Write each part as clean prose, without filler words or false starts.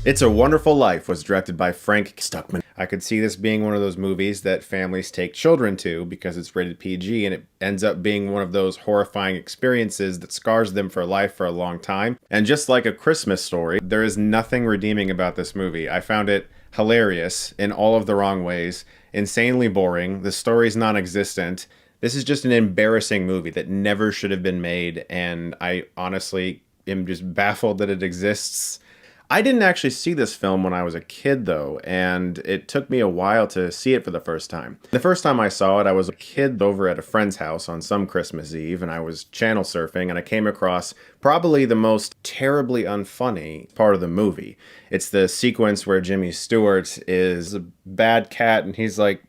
It's a Wonderful Life was directed by Frank Stuckmann. I could see this being one of those movies that families take children to because it's rated PG, and it ends up being one of those horrifying experiences that scars them for life for a long time. And just like A Christmas Story, there is nothing redeeming about this movie. I found it hilarious in all of the wrong ways, insanely boring, the story's non-existent. This is just an embarrassing movie that never should have been made, and I honestly am just baffled that it exists. I didn't actually see this film when I was a kid, though, and it took me a while to see it for the first time. The first time I saw it, I was a kid over at a friend's house on some Christmas Eve, and I was channel surfing, and I came across probably the most terribly unfunny part of the movie. It's the sequence where Jimmy Stewart is a bad cat, and he's like,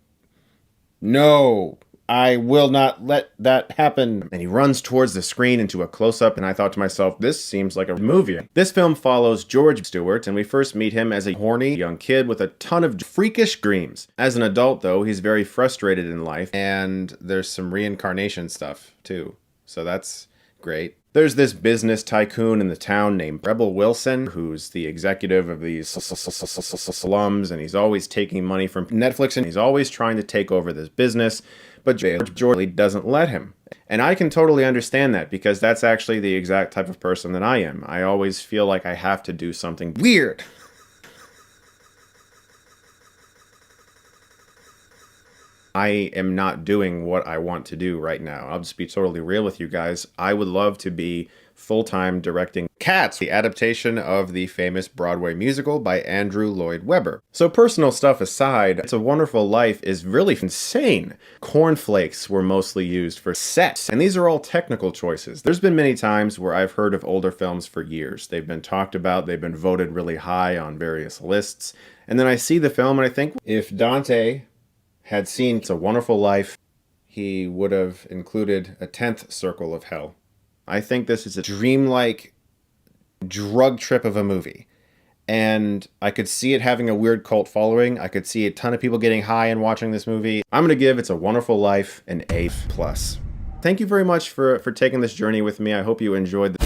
"No, I will not let that happen." And he runs towards the screen into a close-up, and I thought to myself, this seems like a movie. This film follows George Stewart, and we first meet him as a horny young kid with a ton of freakish dreams. As an adult, though, he's very frustrated in life, and there's some reincarnation stuff, too. So that's great. There's this business tycoon in the town named Rebel Wilson, who's the executive of these slums, and he's always taking money from Netflix, and he's always trying to take over this business, but George doesn't let him. And I can totally understand that, because that's actually the exact type of person that I am. I always feel like I have to do something weird. I am not doing what I want to do right now. I'll just be totally real with you guys. I would love to be full-time directing Cats, the adaptation of the famous Broadway musical by Andrew Lloyd Webber. So personal stuff aside, It's a Wonderful Life is really insane. Cornflakes were mostly used for sets, and these are all technical choices. There's been many times where I've heard of older films for years. They've been talked about, they've been voted really high on various lists, and then I see the film and I think, if Dante had seen It's a Wonderful Life, he would have included a 10th circle of hell. I think this is a dreamlike drug trip of a movie. And I could see it having a weird cult following. I could see a ton of people getting high and watching this movie. I'm going to give It's a Wonderful Life an A+. Thank you very much for taking this journey with me. I hope you enjoyed